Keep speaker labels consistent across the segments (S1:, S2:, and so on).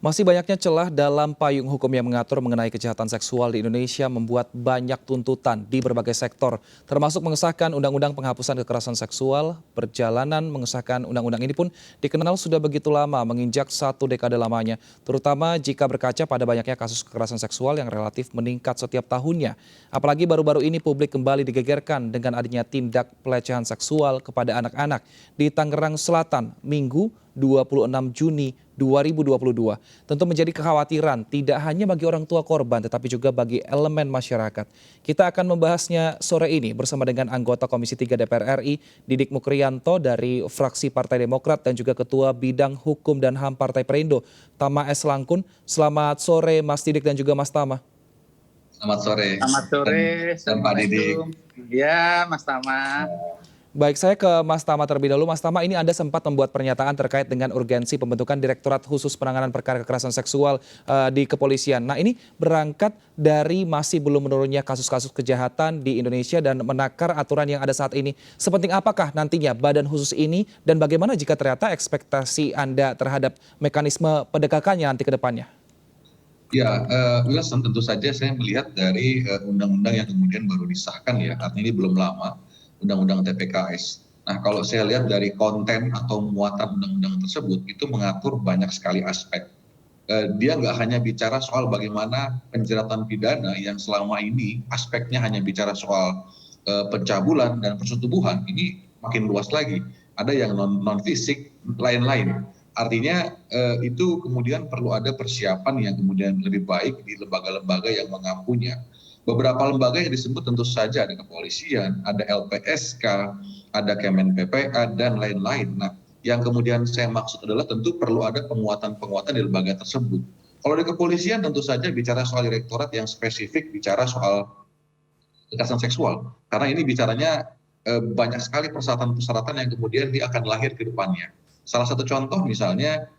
S1: Masih banyaknya celah dalam payung hukum yang mengatur mengenai kejahatan seksual di Indonesia membuat banyak tuntutan di berbagai sektor, termasuk mengesahkan Undang-Undang Penghapusan Kekerasan Seksual. Perjalanan mengesahkan undang-undang ini pun dikenal sudah begitu lama, menginjak 1 dekade lamanya, terutama jika berkaca pada banyaknya kasus kekerasan seksual yang relatif meningkat setiap tahunnya. Apalagi baru-baru ini publik kembali digegerkan dengan adanya tindak pelecehan seksual kepada anak-anak di Tangerang Selatan, Minggu 26 Juni 2022. Tentu menjadi kekhawatiran tidak hanya bagi orang tua korban tetapi juga bagi elemen masyarakat. Kita akan membahasnya sore ini bersama dengan anggota Komisi 3 DPR RI Didik Mukrianto dari fraksi Partai Demokrat dan juga Ketua Bidang Hukum dan HAM Partai Perindo Tama S. Langkun. Selamat sore Mas Didik dan juga Mas Tama.
S2: Selamat sore.
S3: Selamat sore.
S2: Dan Pak Didik.
S3: Ya, Mas Tama.
S1: Baik, saya ke Mas Tama terlebih dahulu. Mas Tama, ini Anda sempat membuat pernyataan terkait dengan urgensi pembentukan Direktorat Khusus Penanganan Perkara Kekerasan Seksual di kepolisian. Nah, ini berangkat dari masih belum menurunnya kasus-kasus kejahatan di Indonesia dan menakar aturan yang ada saat ini. Sepenting apakah nantinya badan khusus ini dan bagaimana jika ternyata ekspektasi Anda terhadap mekanisme pendekatannya nanti ke depannya?
S2: Ya, Wilson, tentu saja saya melihat dari undang-undang yang kemudian baru disahkan ya, artinya ini belum lama. Undang-undang TPKS. Nah, kalau saya lihat dari konten atau muatan undang-undang tersebut, itu mengatur banyak sekali aspek. Dia nggak hanya bicara soal bagaimana penjeratan pidana yang selama ini aspeknya hanya bicara soal pencabulan dan persetubuhan, ini makin luas lagi. Ada yang non-fisik, lain-lain. Artinya itu kemudian perlu ada persiapan yang kemudian lebih baik di lembaga-lembaga yang mengampunya. Beberapa lembaga yang disebut tentu saja ada kepolisian, ada LPSK, ada Kemen PPA, dan lain-lain. Nah, yang kemudian saya maksud adalah tentu perlu ada penguatan-penguatan di lembaga tersebut. Kalau di kepolisian tentu saja bicara soal direktorat yang spesifik, bicara soal kekerasan seksual. Karena ini bicaranya banyak sekali persyaratan-persyaratan yang kemudian dia akan lahir ke depannya. Salah satu contoh misalnya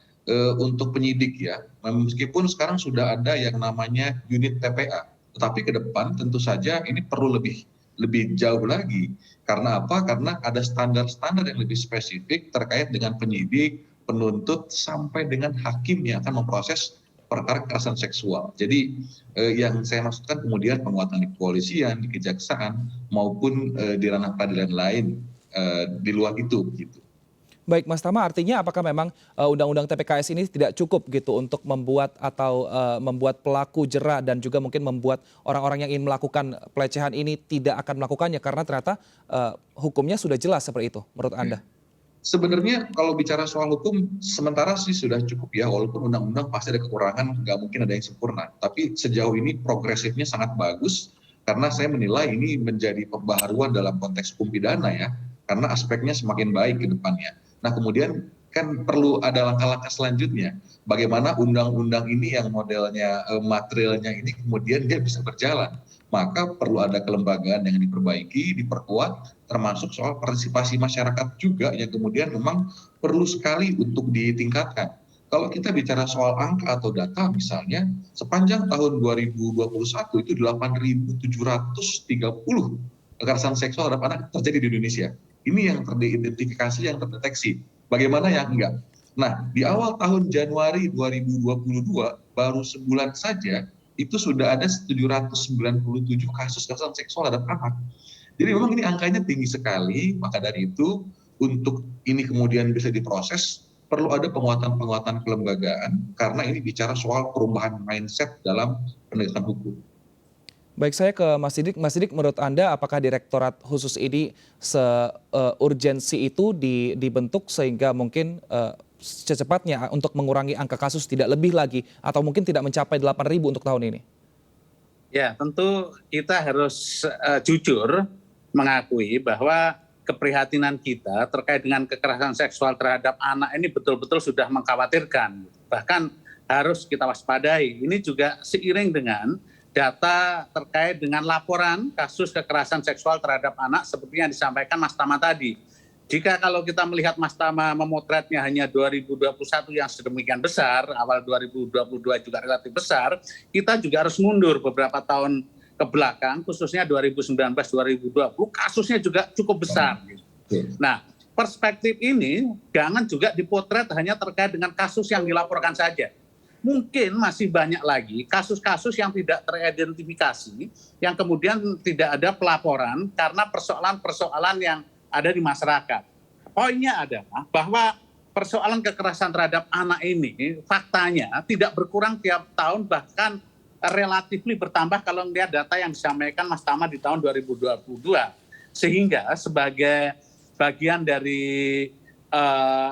S2: untuk penyidik ya, meskipun sekarang sudah ada yang namanya unit TPA. Tetapi ke depan tentu saja ini perlu lebih jauh lagi. Karena apa? Karena ada standar-standar yang lebih spesifik terkait dengan penyidik, penuntut, sampai dengan hakim yang akan memproses perkara kekerasan seksual. Jadi yang saya maksudkan kemudian penguatan di kepolisian, di kejaksaan, maupun di ranah peradilan lain di luar itu. Gitu.
S1: Baik, Mas Tama, artinya apakah memang undang-undang TPKS ini tidak cukup gitu untuk membuat atau membuat pelaku jera dan juga mungkin membuat orang-orang yang ingin melakukan pelecehan ini tidak akan melakukannya karena ternyata hukumnya sudah jelas seperti itu menurut Anda?
S2: Sebenarnya kalau bicara soal hukum sementara sih sudah cukup ya, walaupun undang-undang pasti ada kekurangan, nggak mungkin ada yang sempurna. Tapi sejauh ini progresifnya sangat bagus karena saya menilai ini menjadi pembaharuan dalam konteks hukum pidana ya, karena aspeknya semakin baik ke depannya. Nah kemudian kan perlu ada langkah-langkah selanjutnya. Bagaimana undang-undang ini yang modelnya materialnya ini kemudian dia bisa berjalan. Maka perlu ada kelembagaan yang diperbaiki, diperkuat, termasuk soal partisipasi masyarakat juga yang kemudian memang perlu sekali untuk ditingkatkan. Kalau kita bicara soal angka atau data misalnya, sepanjang tahun 2021 itu 8.730 kekerasan seksual terhadap anak terjadi di Indonesia. Ini yang teridentifikasi, yang terdeteksi. Bagaimana yang enggak? Nah, di awal tahun Januari 2022, baru sebulan saja, itu sudah ada 797 kasus kekerasan seksual terhadap anak. Jadi memang ini angkanya tinggi sekali, maka dari itu, untuk ini kemudian bisa diproses, perlu ada penguatan-penguatan kelembagaan, karena ini bicara soal perubahan mindset dalam penegakan hukum.
S1: Baik, saya ke Mas Didik. Mas Didik, menurut Anda apakah direktorat khusus ini seurgensi itu dibentuk sehingga mungkin secepatnya untuk mengurangi angka kasus tidak lebih lagi atau mungkin tidak mencapai 8.000 untuk tahun ini?
S3: Ya, tentu kita harus jujur mengakui bahwa keprihatinan kita terkait dengan kekerasan seksual terhadap anak ini betul-betul sudah mengkhawatirkan. Bahkan harus kita waspadai. Ini juga seiring dengan data terkait dengan laporan kasus kekerasan seksual terhadap anak seperti yang disampaikan Mas Tama tadi. Jika kalau kita melihat Mas Tama memotretnya hanya 2021 yang sedemikian besar, awal 2022 juga relatif besar, kita juga harus mundur beberapa tahun ke belakang, khususnya 2019-2020, kasusnya juga cukup besar. Nah, perspektif ini jangan juga dipotret hanya terkait dengan kasus yang dilaporkan saja. mungkin masih banyak lagi kasus-kasus yang tidak teridentifikasi, yang kemudian tidak ada pelaporan karena persoalan-persoalan yang ada di masyarakat. Poinnya adalah bahwa persoalan kekerasan terhadap anak ini faktanya tidak berkurang tiap tahun, bahkan relatif bertambah kalau melihat data yang disampaikan Mas Tama di tahun 2022. Sehingga sebagai bagian dari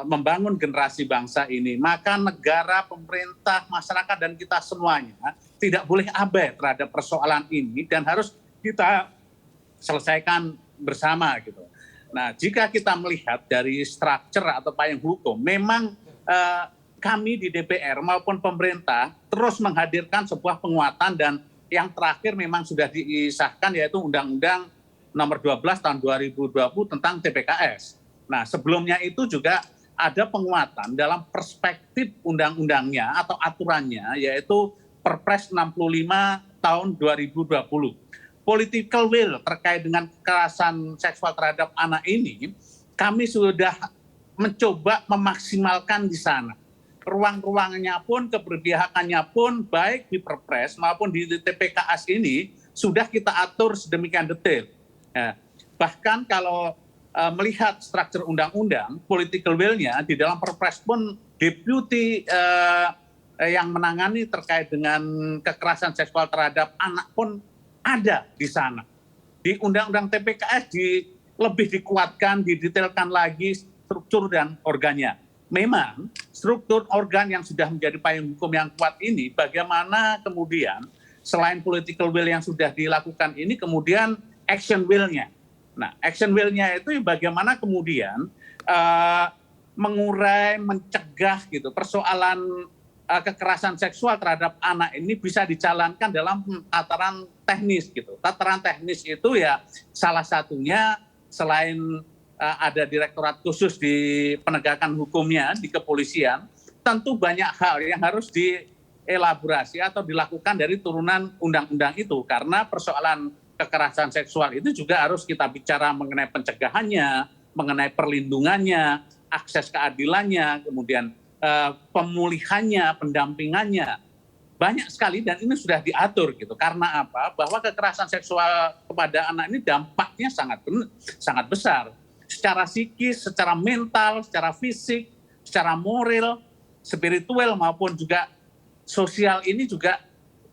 S3: membangun generasi bangsa ini, maka negara, pemerintah, masyarakat, dan kita semuanya tidak boleh abai terhadap persoalan ini dan harus kita selesaikan bersama gitu. Nah, jika kita melihat dari struktur atau payung hukum, memang kami di DPR maupun pemerintah terus menghadirkan sebuah penguatan, dan yang terakhir memang sudah disahkan yaitu Undang-Undang Nomor 12 Tahun 2020 tentang TPKS. Nah, sebelumnya itu juga ada penguatan dalam perspektif undang-undangnya atau aturannya, yaitu Perpres 65 tahun 2020. Political will terkait dengan kekerasan seksual terhadap anak ini, kami sudah mencoba memaksimalkan di sana. Ruang-ruangnya pun, keberpihakannya pun, baik di Perpres maupun di TPKS ini, sudah kita atur sedemikian detail. Nah, bahkan kalau melihat struktur undang-undang, political will-nya di dalam Perpres pun deputi yang menangani terkait dengan kekerasan seksual terhadap anak pun ada di sana. Di Undang-Undang TPKS lebih dikuatkan, didetailkan lagi struktur dan organnya. Memang struktur organ yang sudah menjadi payung hukum yang kuat ini, bagaimana kemudian selain political will yang sudah dilakukan ini, kemudian action will-nya. Nah, action will-nya itu bagaimana kemudian mengurai, mencegah gitu persoalan kekerasan seksual terhadap anak ini bisa dijalankan dalam tataran teknis gitu. Tataran teknis itu ya salah satunya selain ada direktorat khusus di penegakan hukumnya di kepolisian, tentu banyak hal yang harus dielaborasi atau dilakukan dari turunan undang-undang itu, karena persoalan kekerasan seksual itu juga harus kita bicara mengenai pencegahannya, mengenai perlindungannya, akses keadilannya, kemudian pemulihannya, pendampingannya. Banyak sekali dan ini sudah diatur gitu. Karena apa? Bahwa kekerasan seksual kepada anak ini dampaknya sangat besar. Secara psikis, secara mental, secara fisik, secara moral, spiritual maupun juga sosial ini juga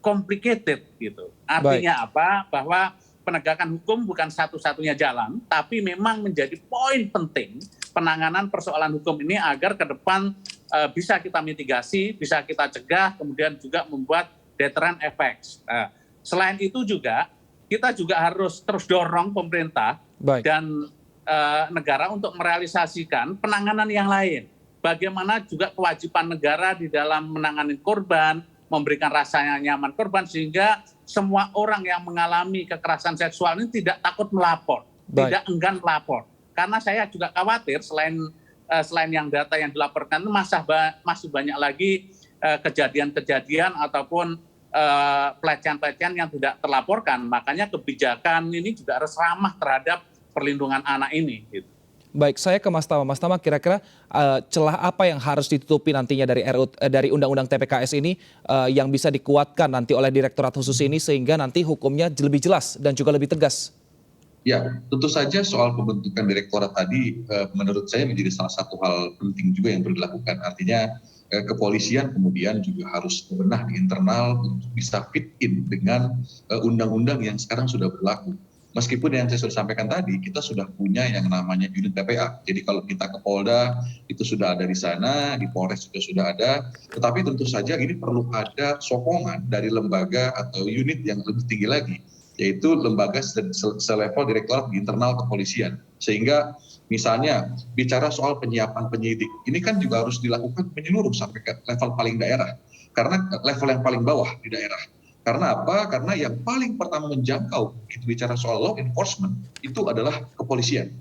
S3: complicated gitu. Artinya apa? Bahwa penegakan hukum bukan satu-satunya jalan, tapi memang menjadi poin penting penanganan persoalan hukum ini agar ke depan bisa kita mitigasi, bisa kita cegah, kemudian juga membuat deterrent effects. Selain itu juga, kita juga harus terus dorong pemerintah dan negara untuk merealisasikan penanganan yang lain. Bagaimana juga kewajiban negara di dalam menangani korban, memberikan rasa nyaman korban, sehingga semua orang yang mengalami kekerasan seksual ini tidak takut melapor, tidak enggan melapor. Karena saya juga khawatir selain yang data yang dilaporkan itu masih banyak lagi kejadian-kejadian ataupun pelecehan-pelecehan yang tidak terlaporkan. Makanya kebijakan ini juga harus ramah terhadap perlindungan anak ini. Gitu.
S1: Baik, saya ke Mas Tama. Mas Tama, kira-kira celah apa yang harus ditutupi nantinya dari Undang-Undang TPKS ini yang bisa dikuatkan nanti oleh Direktorat Khusus ini sehingga nanti hukumnya lebih jelas dan juga lebih tegas?
S2: Ya, tentu saja soal pembentukan direktorat tadi menurut saya menjadi salah satu hal penting juga yang perlu dilakukan. Artinya kepolisian kemudian juga harus bebenah di internal untuk bisa fit in dengan undang-undang yang sekarang sudah berlaku. Meskipun yang saya sudah sampaikan tadi, kita sudah punya yang namanya unit TPA. Jadi kalau kita ke Polda, itu sudah ada di sana, di Polres juga sudah ada. Tetapi tentu saja ini perlu ada sokongan dari lembaga atau unit yang lebih tinggi lagi, yaitu lembaga selevel direktorat di internal kepolisian. Sehingga misalnya bicara soal penyiapan penyidik, ini kan juga harus dilakukan menyeluruh sampai ke level paling daerah. Karena level yang paling bawah di daerah. Karena apa? Karena yang paling pertama menjangkau kita bicara soal law enforcement itu adalah kepolisian.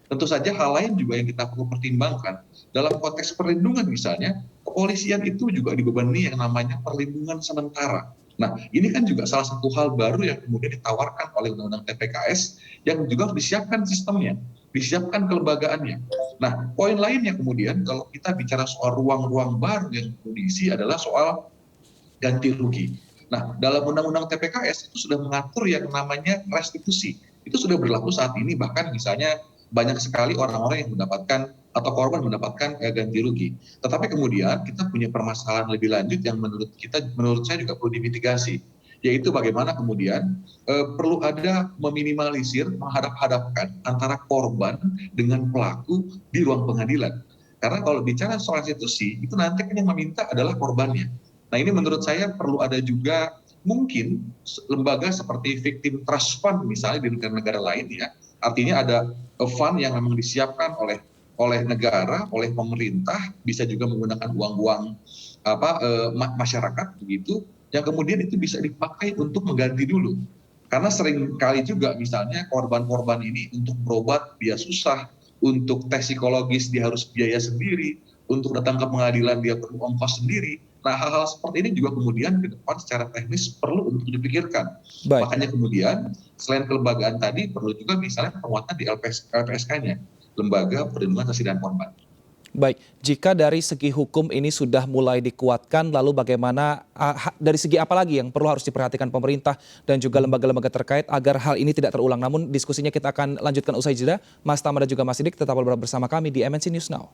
S2: Tentu saja hal lain juga yang kita perlu pertimbangkan. Dalam konteks perlindungan misalnya, kepolisian itu juga dibebani yang namanya perlindungan sementara. Nah, ini kan juga salah satu hal baru yang kemudian ditawarkan oleh Undang-Undang TPKS yang juga harus disiapkan sistemnya, disiapkan kelembagaannya. Nah, poin lainnya kemudian kalau kita bicara soal ruang-ruang baru yang perlu diisi adalah soal ganti rugi. Nah, dalam Undang-Undang TPKS itu sudah mengatur yang namanya restitusi. Itu sudah berlaku saat ini, bahkan misalnya banyak sekali orang-orang yang mendapatkan atau korban mendapatkan ganti rugi. Tetapi kemudian kita punya permasalahan lebih lanjut yang menurut saya juga perlu dimitigasi, yaitu bagaimana kemudian perlu ada meminimalisir, menghadap-hadapkan antara korban dengan pelaku di ruang pengadilan. Karena kalau bicara soal restitusi, itu nanti kan yang meminta adalah korbannya. Nah, ini menurut saya perlu ada juga mungkin lembaga seperti Victim Trust Fund misalnya di negara-negara lain ya. Artinya ada fund yang memang disiapkan oleh negara, oleh pemerintah, bisa juga menggunakan uang-uang masyarakat begitu, yang kemudian itu bisa dipakai untuk mengganti dulu. Karena sering kali juga misalnya korban-korban ini untuk berobat dia susah, untuk tes psikologis dia harus biaya sendiri, untuk datang ke pengadilan dia perlu ongkos sendiri. Nah, hal-hal seperti ini juga kemudian ke depan secara teknis perlu untuk dipikirkan.
S1: Baik.
S2: Makanya kemudian selain kelembagaan tadi perlu juga misalnya penguatan di LPSK-nya, Lembaga Perlindungan Saksi dan Korban.
S1: Baik, jika dari segi hukum ini sudah mulai dikuatkan, lalu bagaimana dari segi apa lagi yang perlu harus diperhatikan pemerintah dan juga lembaga-lembaga terkait agar hal ini tidak terulang? Namun diskusinya kita akan lanjutkan usai jeda. Mas Tama dan juga Mas Sidik tetap bersama kami di MNC News Now.